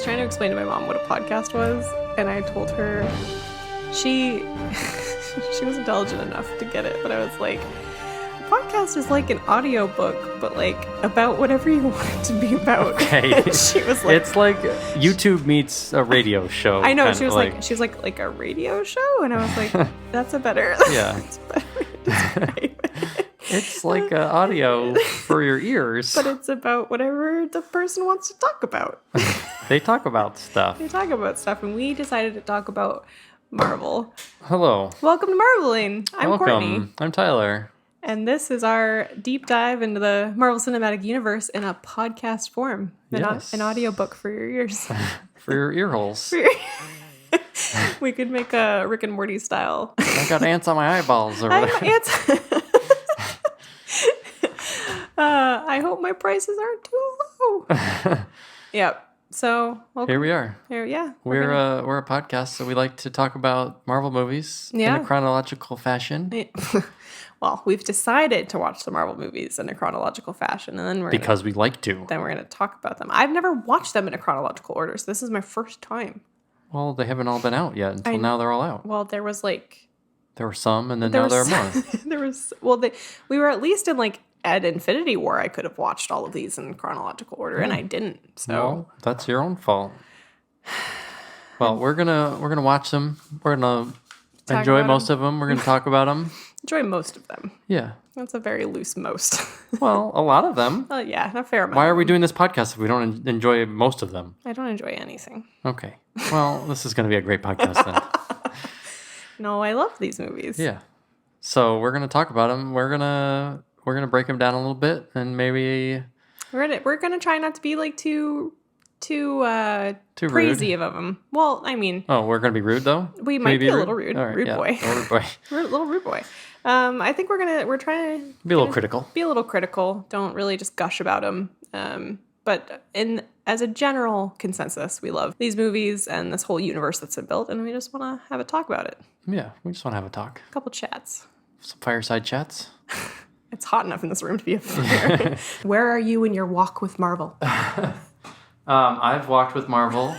was trying to explain to my mom what a podcast was, and I told her she was intelligent enough to get it, but I was like, a podcast is like an audiobook, but like about whatever you want it to be about. Okay. And she was like, it's like YouTube meets a radio show. I know. She was like a radio show, and I was like, that's a better. Yeah. That's better way to describe it. It's like audio for your ears. But it's about whatever the person wants to talk about. They talk about stuff. They talk about stuff, and we decided to talk about Marvel. Hello. Welcome to Marveling. I'm Courtney. I'm Tyler. And this is our deep dive into the Marvel Cinematic Universe in a podcast form. An audiobook for your ears. For your ear holes. We could make a Rick and Morty style. I got ants on my eyeballs over there. I hope my prices aren't too low. Yep. So here we are. Yeah. We're a podcast, so we like to talk about Marvel movies in a chronological fashion. Well, we've decided to watch the Marvel movies in a chronological fashion, and then we like to. Then we're going to talk about them. I've never watched them in a chronological order, so this is my first time. Well, they haven't all been out yet until now. They're all out. Well, there were some, and then now there are more. We were at least in at Infinity War. I could have watched all of these in chronological order, and I didn't. So well, that's your own fault. Well, we're gonna watch them. We're gonna enjoy most of them. We're gonna talk about them. Enjoy most of them. Yeah. That's a very loose most. Well, a lot of them. Yeah, a fair amount. Why are we doing this podcast if we don't enjoy most of them? I don't enjoy anything. Okay. Well, this is going to be a great podcast then. No, I love these movies. Yeah. So we're going to talk about them. We're gonna break them down a little bit, and maybe we're gonna try not to be too crazy rude. of them. Well, I mean, we're gonna be rude though. We might be a little rude. Right, rude boy. Rude boy. Little rude boy. I think we're trying to be a little critical. Be a little critical. Don't really just gush about them. But as a general consensus, we love these movies and this whole universe that's been built, and we just want to have a talk about it. Yeah, we just want to have a talk. A couple chats. Some fireside chats. It's hot enough in this room to be a fire. Where are you in your walk with Marvel? I've walked with Marvel.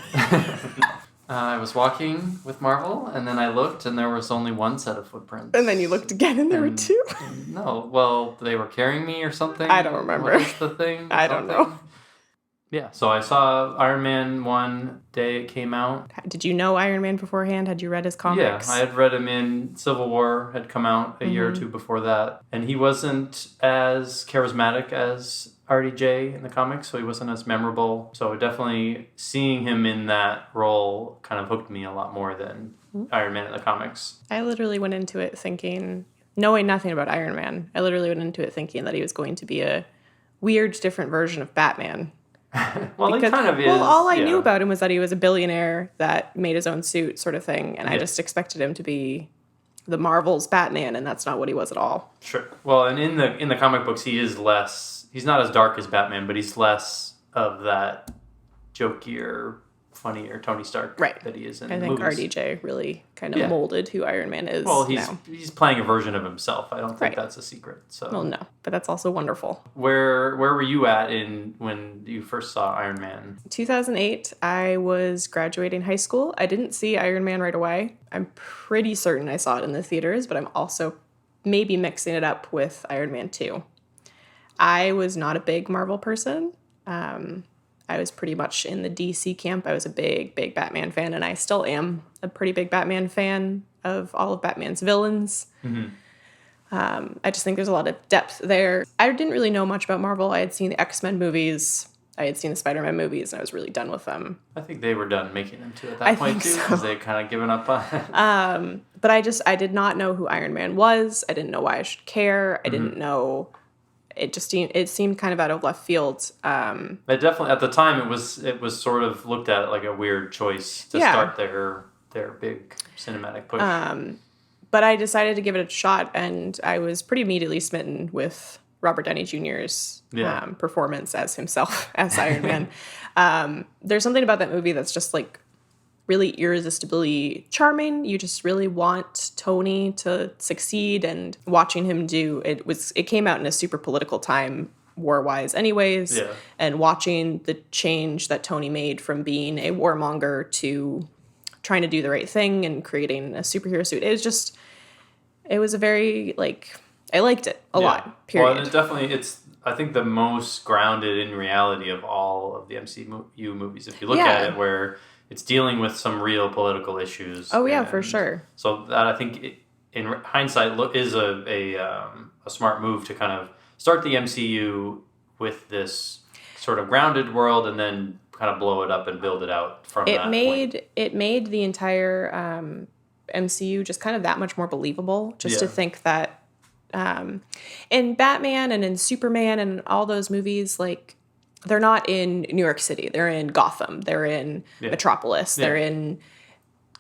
I was walking with Marvel, and then I looked, and there was only one set of footprints. And then you looked again, and there were two? No, well, they were carrying me or something. I don't remember. What was the thing? I don't know. Yeah, so I saw Iron Man one day it came out. Did you know Iron Man beforehand? Had you read his comics? Yeah, I had read him in Civil War, had come out a year or two before that. And he wasn't as charismatic as RDJ in the comics, so he wasn't as memorable. So definitely seeing him in that role kind of hooked me a lot more than Iron Man in the comics. I literally went into it thinking, knowing nothing about Iron Man, I literally went into it thinking that he was going to be a weird, different version of Batman. Well, he kind of is. Well, all I knew about him was that he was a billionaire that made his own suit sort of thing, and I just expected him to be the Marvel's Batman, and that's not what he was at all. Sure. Well, and in the comic books, he is less... He's not as dark as Batman, but he's less of that jokier, funnier Tony Stark that he is in the movies. I think RDJ really kind of molded who Iron Man is. Well, he's playing a version of himself. I don't think that's a secret. So. Well, no, but that's also wonderful. Where were you at when you first saw Iron Man? 2008, I was graduating high school. I didn't see Iron Man right away. I'm pretty certain I saw it in the theaters, but I'm also maybe mixing it up with Iron Man 2. I was not a big Marvel person. I was pretty much in the DC camp. I was a big, big Batman fan, and I still am a pretty big Batman fan of all of Batman's villains. Mm-hmm. I just think there's a lot of depth there. I didn't really know much about Marvel. I had seen the X-Men movies. I had seen the Spider-Man movies, and I was really done with them. I think they were done making them, too, at that point, too, because they had kind of given up on it. But I did not know who Iron Man was. I didn't know why I should care. I didn't know... It seemed kind of out of left field. It definitely at the time it was sort of looked at like a weird choice to start their big cinematic push. But I decided to give it a shot, and I was pretty immediately smitten with Robert Downey Jr.'s performance as himself as Iron Man. There's something about that movie that's just really irresistibly charming. You just really want Tony to succeed, and watching him it came out in a super political time war-wise anyways. Yeah. And watching the change that Tony made from being a warmonger to trying to do the right thing and creating a superhero suit, it was a very, like, I liked it a lot, period. Well, it's I think the most grounded in reality of all of the MCU movies. If you look at it, where it's dealing with some real political issues. Oh yeah, for sure. So that, I think, in hindsight, is a smart move to kind of start the MCU with this sort of grounded world, and then kind of blow it up and build it out from that point. It made the entire MCU just kind of that much more believable. Just to think that in Batman and in Superman and all those movies, like, they're not in New York City. They're in Gotham. They're in Metropolis. They're in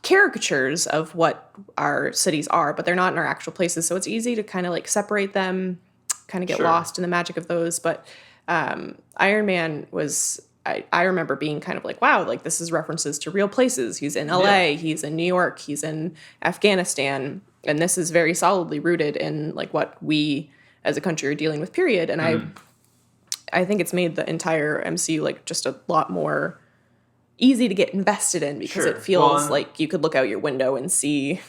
caricatures of what our cities are, but they're not in our actual places. So it's easy to kind of like separate them, kind of get lost in the magic of those. But Iron Man was, I remember being kind of like, wow, like, this is references to real places. He's in LA, he's in New York, he's in Afghanistan. And this is very solidly rooted in, like, what we as a country are dealing with, period. And I think it's made the entire MCU, like, just a lot more easy to get invested in, because it feels like you could look out your window and see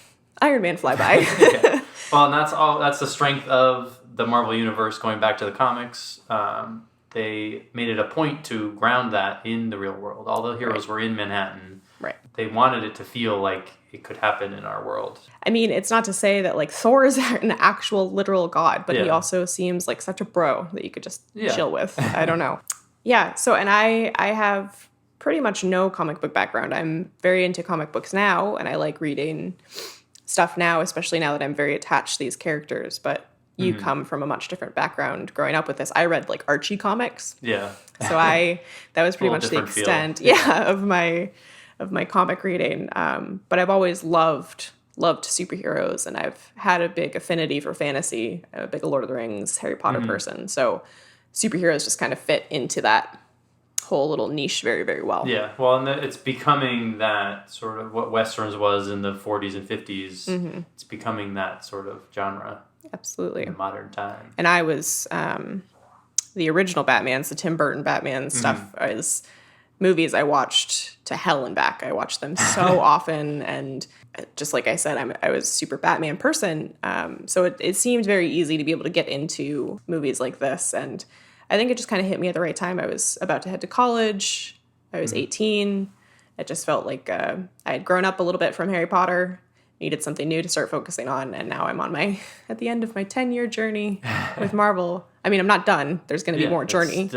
Iron Man fly by. Well, and that's the strength of the Marvel Universe going back to the comics. They made it a point to ground that in the real world. All the heroes were in Manhattan. Right. They wanted it to feel like it could happen in our world. I mean, it's not to say that, like, Thor is an actual literal god, but he also seems like such a bro that you could just chill with. I don't know. So, and I have pretty much no comic book background. I'm very into comic books now, and I like reading stuff now, especially now that I'm very attached to these characters. But you come from a much different background growing up with this. I read, like, Archie comics. Yeah. So that was pretty much the extent of my comic reading. But I've always loved superheroes, and I've had a big affinity for fantasy. I'm a big Lord of the Rings, Harry Potter person. So superheroes just kind of fit into that whole little niche very, very well. Yeah, well, and it's becoming that sort of what Westerns was in the 40s and 50s. It's becoming that sort of genre. Absolutely. In modern time. And I was, the original Batmans, the Tim Burton Batman stuff, is movies I watched to hell and back. I watched them so often, and just like I said, I was a super Batman person. So it seemed very easy to be able to get into movies like this, and I think it just kind of hit me at the right time. I was about to head to college. I was 18. It just felt like I had grown up a little bit from Harry Potter, needed something new to start focusing on, and now I'm at the end of my 10-year journey with Marvel. I mean, I'm not done. There's going to be more journey.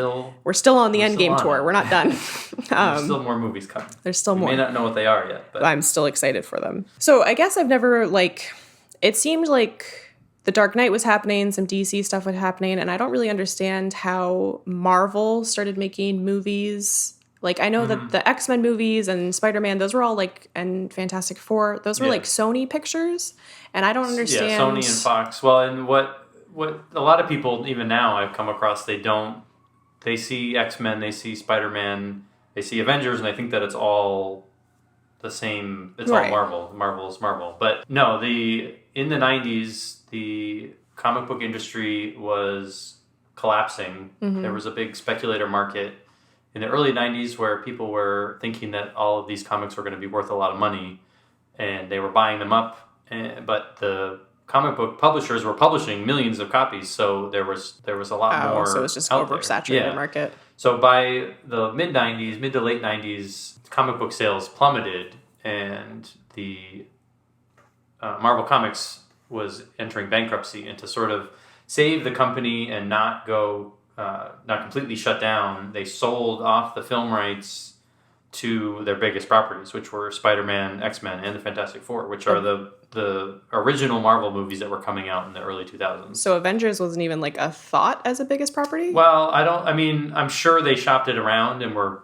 We're still on the Endgame tour. We're not done. There's still more movies coming. There's still more. We may not know what they are yet, but I'm still excited for them. So I guess I've never, it seemed like The Dark Knight was happening, some DC stuff was happening, and I don't really understand how Marvel started making movies. Like, I know that the X-Men movies and Spider-Man, those were all, and Fantastic Four, those were, Sony pictures, and I don't understand. Yeah, Sony and Fox. Well, and what a lot of people, even now, I've come across, they see X-Men, they see Spider-Man, they see Avengers, and they think that it's all the same, it's all Marvel. Marvel's Marvel. But no, in the 90s, the comic book industry was collapsing. There was a big speculator market in the early 90s where people were thinking that all of these comics were going to be worth a lot of money, and they were buying them up, but the comic book publishers were publishing millions of copies, so there was a lot more. So it was just oversaturated market. So by the mid to late 90s, comic book sales plummeted, and the Marvel Comics was entering bankruptcy, and to sort of save the company and not completely shut down, they sold off the film rights to their biggest properties, which were Spider-Man, X-Men, and the Fantastic Four, which are the original Marvel movies that were coming out in the early 2000s. So Avengers wasn't even a thought as a biggest property? Well, I'm sure they shopped it around and were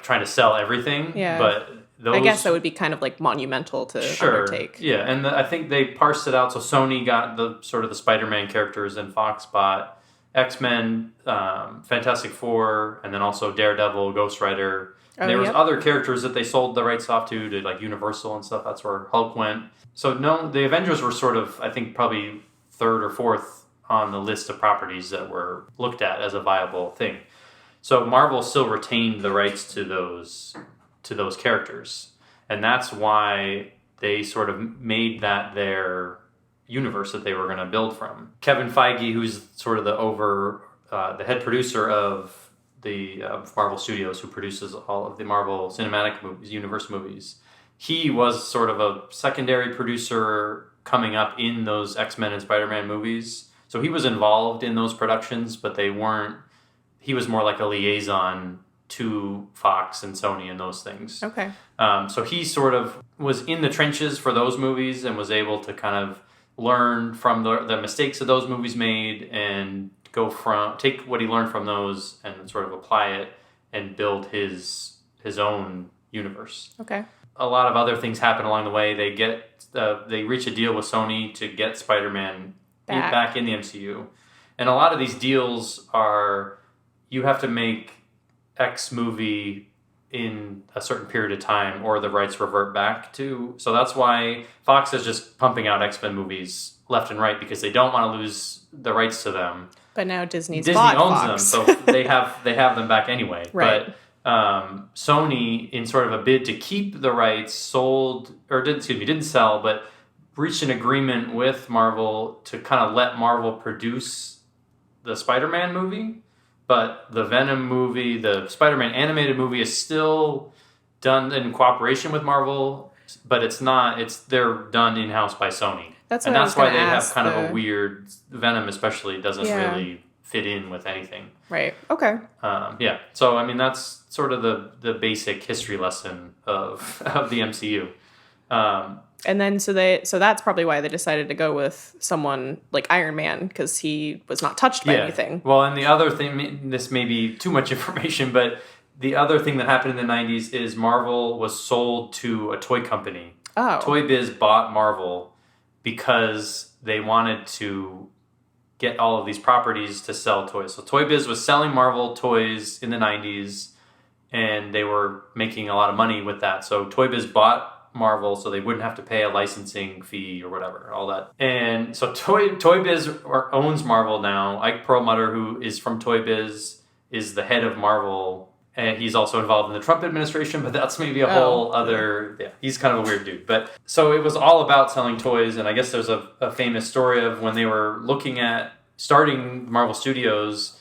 trying to sell everything. Yeah. But I guess that would be kind of monumental to undertake. Yeah, and I think they parsed it out. So Sony got the Spider-Man characters, and Fox bought X-Men, Fantastic Four, and then also Daredevil, Ghost Rider. And there was other characters that they sold the rights off to Universal and stuff. That's where Hulk went. So no, the Avengers were I think probably third or fourth on the list of properties that were looked at as a viable thing. So Marvel still retained the rights to those characters, and that's why they sort of made that their universe that they were going to build from. Kevin Feige, who's sort of the head producer of the Marvel Studios, who produces all of the Marvel Cinematic movies, universe movies, he was sort of a secondary producer coming up in those X-Men and Spider-Man movies. So he was involved in those productions, but they weren't. He was more like a liaison to Fox and Sony and those things. Okay. So he sort of was in the trenches for those movies and was able to kind of learn from the mistakes that those movies made and take what he learned from those and sort of apply it and build his own universe. Okay. A lot of other things happen along the way. They reach a deal with Sony to get Spider-Man back in the MCU. And a lot of these deals are, you have to make X movie in a certain period of time or the rights revert back to. So that's why Fox is just pumping out X-Men movies left and right, because they don't want to lose the rights to them. But now Disney owns Fox. them, so they have them back anyway. Right. But Sony, in sort of a bid to keep the rights, didn't sell, but reached an agreement with Marvel to kind of let Marvel produce the Spider-Man movie. But the Venom movie, the Spider-Man animated movie, is still done in cooperation with Marvel, but they're done in-house by Sony. That's why they have kind of a weird, Venom especially doesn't really fit in with anything. Right. Okay. So I mean, that's sort of the basic history lesson of the MCU. And then so that's probably why they decided to go with someone like Iron Man, because he was not touched by anything. Well, and the other thing, this may be too much information, but the other thing that happened in the 90s is Marvel was sold to a toy company. Oh. Toy Biz bought Marvel because they wanted to get all of these properties to sell toys. So Toy Biz was selling Marvel toys in the 90s, and they were making a lot of money with that. So Toy Biz bought Marvel so they wouldn't have to pay a licensing fee or whatever, all that. And so Toy Biz owns Marvel now. Ike Perlmutter, who is from Toy Biz, is the head of Marvel, and he's also involved in the Trump administration, but that's maybe a whole other... Yeah, he's kind of a weird dude. But so it was all about selling toys, and I guess there's a famous story of when they were looking at starting Marvel Studios,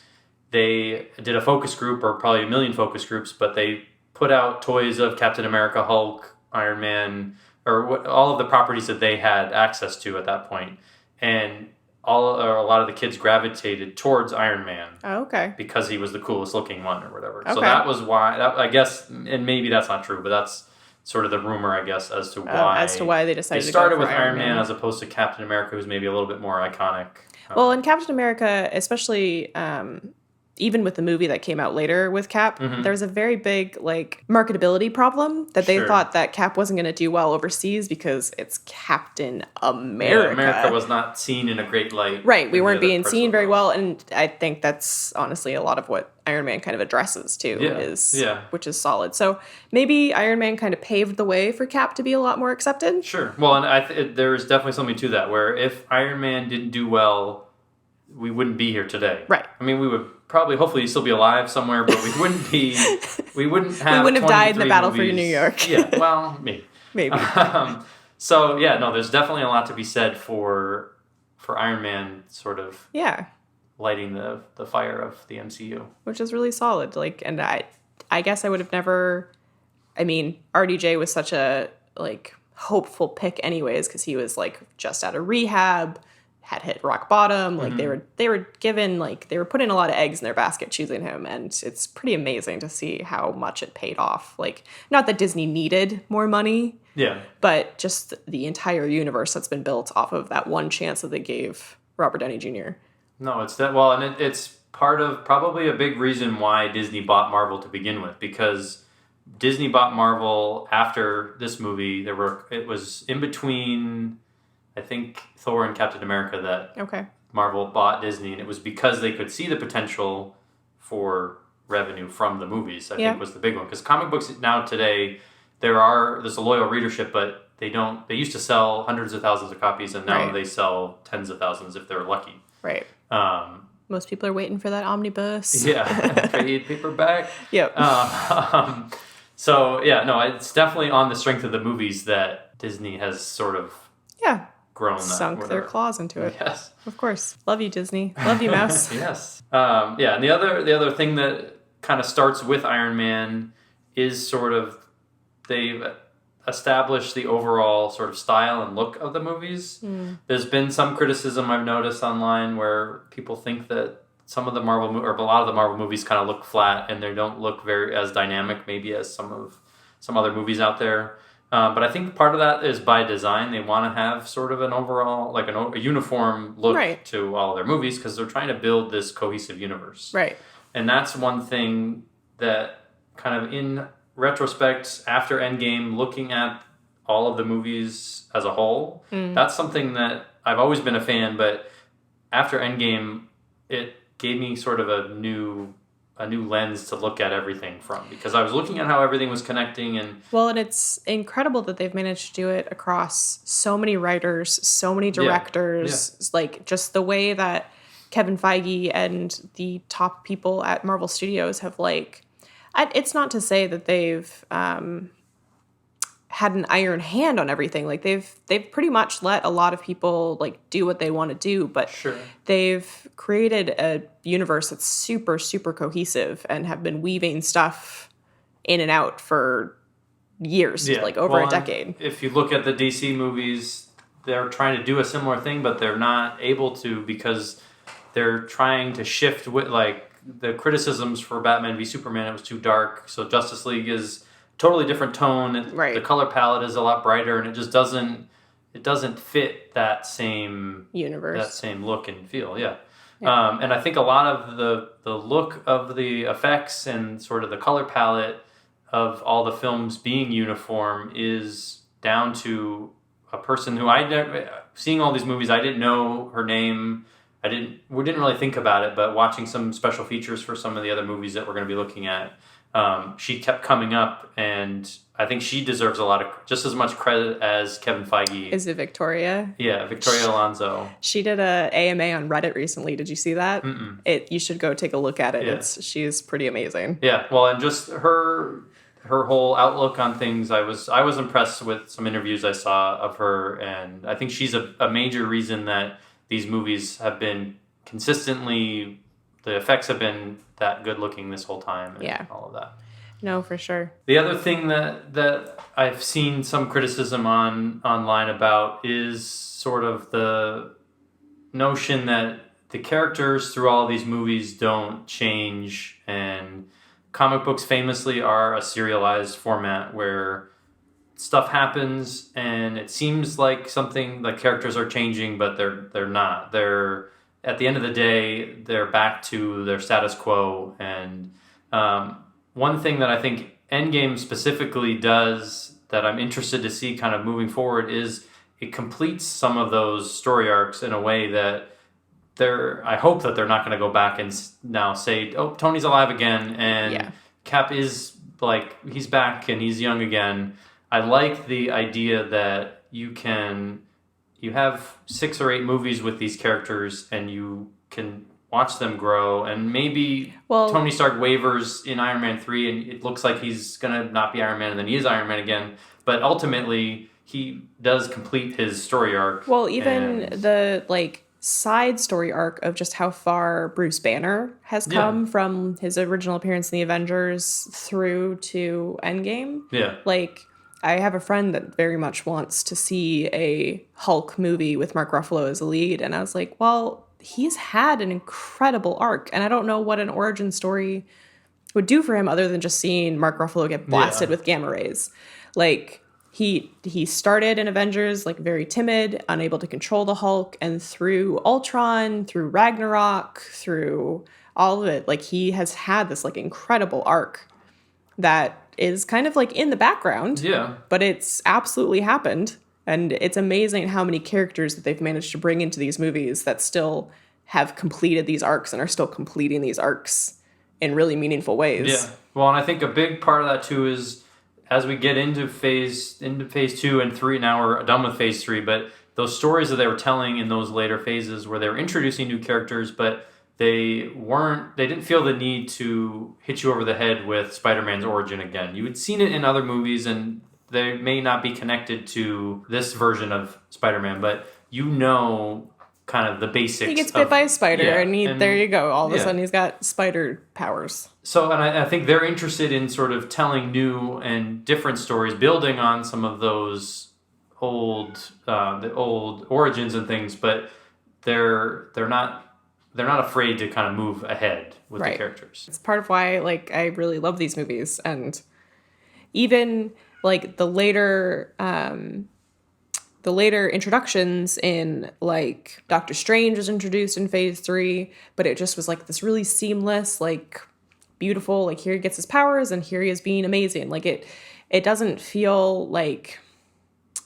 they did a focus group, or probably a million focus groups, but they put out toys of Captain America, Hulk, Iron Man, or all of the properties that they had access to at that point. And a lot of the kids gravitated towards Iron Man. Oh, okay. Because he was the coolest looking one or whatever. Okay. So that was why, I guess, and maybe that's not true, but that's sort of the rumor, I guess, as to why they decided they started to go with for Iron Man as opposed to Captain America, who's maybe a little bit more iconic. Well, in Captain America, especially even with the movie that came out later with Cap, there was a very big marketability problem that they thought that Cap wasn't going to do well overseas because it's Captain America. Yeah, America was not seen in a great light. Right, we weren't being seen very well, and I think that's honestly a lot of what Iron Man kind of addresses too, which is solid. So maybe Iron Man kind of paved the way for Cap to be a lot more accepted. Sure. Well, and there is definitely something to that, where if Iron Man didn't do well, we wouldn't be here today. Right. I mean, we would hopefully still be alive somewhere, but we wouldn't have died in the battle movies. for New York. Yeah, well, maybe. So yeah, no, there's definitely a lot to be said for Iron Man sort of lighting the fire of the MCU. Which is really solid. And I guess I would have never, RDJ was such a hopeful pick anyways, because he was just out of rehab, had hit rock bottom. They were given they were putting a lot of eggs in their basket choosing him, and it's pretty amazing to see how much it paid off. Not that Disney needed more money, but just the entire universe that's been built off of that one chance that they gave Robert Downey Jr. No, it's part of probably a big reason why Disney bought Marvel to begin with, because Disney bought Marvel after this movie. It was in between, I think, Thor and Captain America that Marvel bought Disney, and it was because they could see the potential for revenue from the movies. I think was the big one, because comic books now today there's a loyal readership, but they used to sell hundreds of thousands of copies, and now they sell tens of thousands if they're lucky. Right. Most people are waiting for that omnibus. Yeah, trade paperback. Yep. So yeah, no, it's definitely on the strength of the movies that Disney has sort of Yeah. grown Sunk their claws into it. Yes, Of course. Love you, Disney. Love you, Mouse. yes. Yeah, and the other thing that kind of starts with Iron Man is sort of they've established the overall sort of style and look of the movies. There's been some criticism I've noticed online where people think that some of the or a lot of the Marvel movies kind of look flat and they don't look very as dynamic maybe as some other movies out there. But I think part of that is by design. They want to have sort of an overall, like a uniform look Right. to all of their movies because they're trying to build this cohesive universe. Right. And that's one thing that kind of in retrospect, after Endgame, looking at all of the movies as a whole, that's something that I've always been a fan, but after Endgame, it gave me sort of a new lens to look at everything from, because I was looking at how everything was connecting and it's incredible that they've managed to do it across so many writers, so many directors, like just the way that Kevin Feige and the top people at Marvel Studios have it's not to say that they've had an iron hand on everything. Like they've pretty much let a lot of people do what they want to do, but sure. They've created a universe that's super, super cohesive and have been weaving stuff in and out for years, over a decade. If you look at the DC movies, they're trying to do a similar thing, but they're not able to because they're trying to shift with the criticisms for Batman v Superman. It was too dark. So Justice League is totally different tone. Right. The color palette is a lot brighter, and it just doesn't fit that same universe, that same look and feel. Yeah. And I think a lot of the look of the effects and sort of the color palette of all the films being uniform is down to a person who seeing all these movies, I didn't know her name. We didn't really think about it, but watching some special features for some of the other movies that we're going to be looking at, she kept coming up, and I think she deserves just as much credit as Kevin Feige. Is it Victoria? Yeah, Victoria Alonso. She did a AMA on Reddit recently. Did you see that? You should go take a look at it. Yeah. She's pretty amazing. Yeah, well, and just her whole outlook on things, I was impressed with some interviews I saw of her, and I think she's a major reason that these movies have been consistently, the effects have been that good looking this whole time, and all of that. No, for sure. The other thing that I've seen some criticism online about is sort of the notion that the characters through all these movies don't change, and comic books famously are a serialized format where stuff happens and it seems like something, like characters are changing, but they're not. They're, at the end of the day, they're back to their status quo. And one thing that I think Endgame specifically does that I'm interested to see kind of moving forward is it completes some of those story arcs in a way that I hope that they're not going to go back and now say, oh, Tony's alive again and Cap is he's back and he's young again. I like the idea that you have 6 or 8 movies with these characters and you can watch them grow, and maybe Tony Stark wavers in Iron Man 3 and it looks like he's going to not be Iron Man and then he is Iron Man again, but ultimately he does complete his story arc. Well, even the side story arc of just how far Bruce Banner has come from his original appearance in the Avengers through to Endgame. Yeah. I have a friend that very much wants to see a Hulk movie with Mark Ruffalo as a lead. And I was like, well, he's had an incredible arc. And I don't know what an origin story would do for him other than just seeing Mark Ruffalo get blasted with gamma rays. He started in Avengers very timid, unable to control the Hulk. And through Ultron, through Ragnarok, through all of it, he has had this incredible arc that is kind of in the background. Yeah. But it's absolutely happened. And it's amazing how many characters that they've managed to bring into these movies that still have completed these arcs and are still completing these arcs in really meaningful ways. Yeah. Well, and I think a big part of that too is as we get into phase 2 and 3, now we're done with phase 3, but those stories that they were telling in those later phases where they were introducing new characters, but they didn't feel the need to hit you over the head with Spider-Man's origin again. You had seen it in other movies, and they may not be connected to this version of Spider-Man, but kind of the basics. He gets bit by a spider, yeah, and there you go. All of a sudden, he's got spider powers. So, and I think they're interested in sort of telling new and different stories, building on some of those the old origins and things, but they're not afraid to kind of move ahead with the characters. It's part of why I really love these movies, and even the later introductions in Doctor Strange was introduced in Phase 3, but it just was this really seamless, beautiful, here he gets his powers and here he is being amazing. It doesn't feel like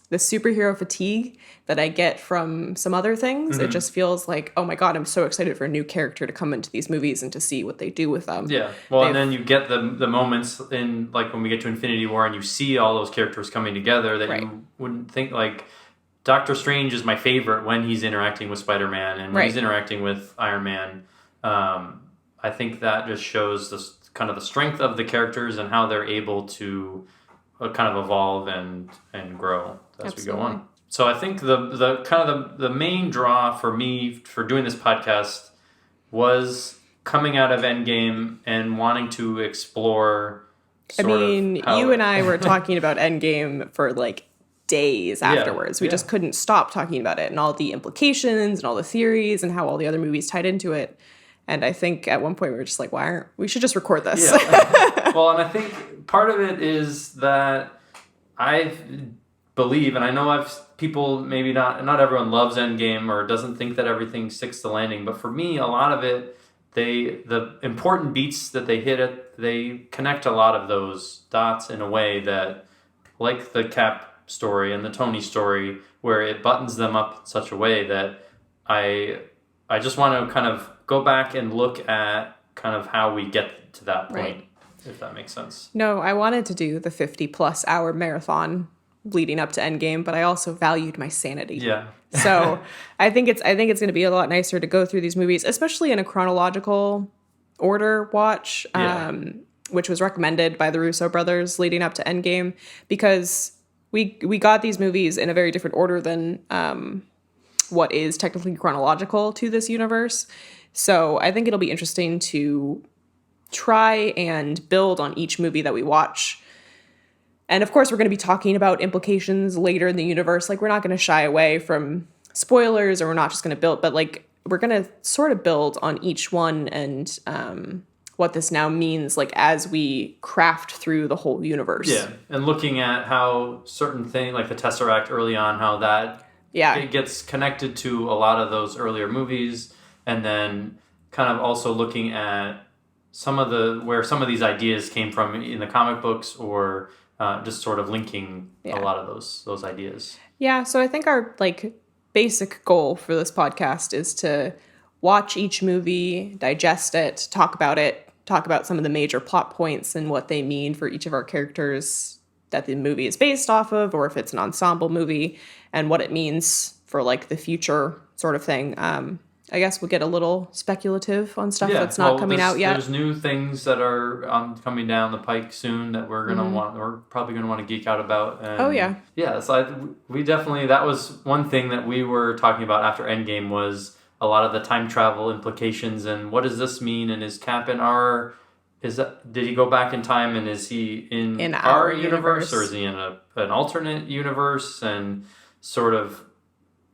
the superhero fatigue that I get from some other things. Mm-hmm. It just feels oh my God, I'm so excited for a new character to come into these movies and to see what they do with them. Yeah. Well, and then you get the moments in when we get to Infinity War and you see all those characters coming together that you wouldn't think Doctor Strange is my favorite when he's interacting with Spider-Man and when he's interacting with Iron Man. I think that just shows this kind of the strength of the characters and how they're able to kind of evolve and grow as we go on. So I think the main draw for me for doing this podcast was coming out of Endgame and wanting to explore. You and I were talking about Endgame for days afterwards. We just couldn't stop talking about it and all the implications and all the theories and how all the other movies tied into it. And I think at one point we were just we should just record this. Yeah. Well, and I think part of it is that I believe, and I know people maybe not everyone loves Endgame or doesn't think that everything sticks to landing, but for me, a lot of it, the important beats that they hit, they connect a lot of those dots in a way that, like the Cap story and the Tony story, where it buttons them up in such a way that I just want to kind of go back and look at kind of how we get to that point, if that makes sense. No, I wanted to do the 50+ hour marathon leading up to Endgame, but I also valued my sanity. Yeah. So I think it's going to be a lot nicer to go through these movies, especially in a chronological order watch, which was recommended by the Russo brothers leading up to Endgame, because we got these movies in a very different order than what is technically chronological to this universe. So I think it'll be interesting to try and build on each movie that we watch. And of course, we're going to be talking about implications later in the universe. We're not going to shy away from spoilers, or we're not just going to build, but we're going to sort of build on each one and what this now means, as we craft through the whole universe. Yeah, and looking at how certain things, like the Tesseract early on, how that it gets connected to a lot of those earlier movies, and then kind of also looking at where some of these ideas came from in the comic books, or just sort of linking a lot of those ideas. Yeah, so I think our basic goal for this podcast is to watch each movie, digest it, talk about some of the major plot points and what they mean for each of our characters that the movie is based off of, or if it's an ensemble movie, and what it means for the future sort of thing. I guess we'll get a little speculative on stuff that's not coming out yet. There's new things that are coming down the pike soon that we're probably gonna want to geek out about. And so we definitely, that was one thing that we were talking about after Endgame, was a lot of the time travel implications and what does this mean, and is Cap did he go back in time, and is he in our universe, or is he in an alternate universe, and sort of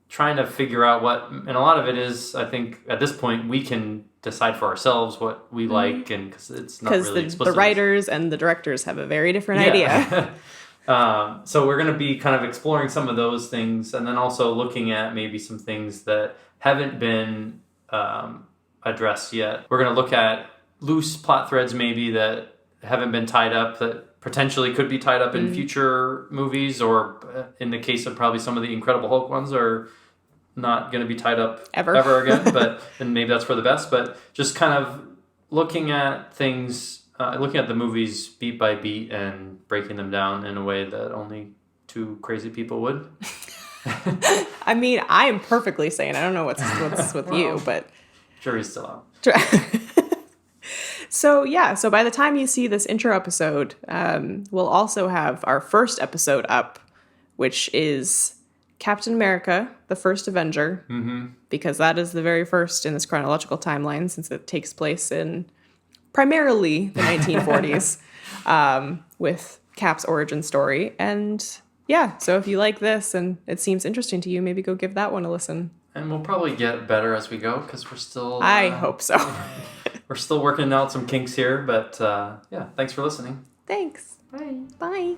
trying to figure out and a lot of it is, I think at this point we can decide for ourselves what we like, and because it's not really explicit. The writers and the directors have a very different idea. So we're going to be kind of exploring some of those things, and then also looking at maybe some things that haven't been addressed yet. We're going to look at loose plot threads maybe that haven't been tied up, that potentially could be tied up in future movies, or in the case of probably some of the Incredible Hulk ones are not going to be tied up ever again, and maybe that's for the best. But just kind of looking at things, looking at the movies beat by beat and breaking them down in a way that only two crazy people would. I mean, I am perfectly sane. I don't know what's with you, but Jury's still out. So by the time you see this intro episode, we'll also have our first episode up, which is Captain America, the First Avenger, because that is the very first in this chronological timeline, since it takes place in primarily the 1940s, with Cap's origin story. And yeah, so if you like this and it seems interesting to you, maybe go give that one a listen. And we'll probably get better as we go, because we're still... I hope so. We're still working out some kinks here, but yeah, thanks for listening. Thanks. Bye. Bye.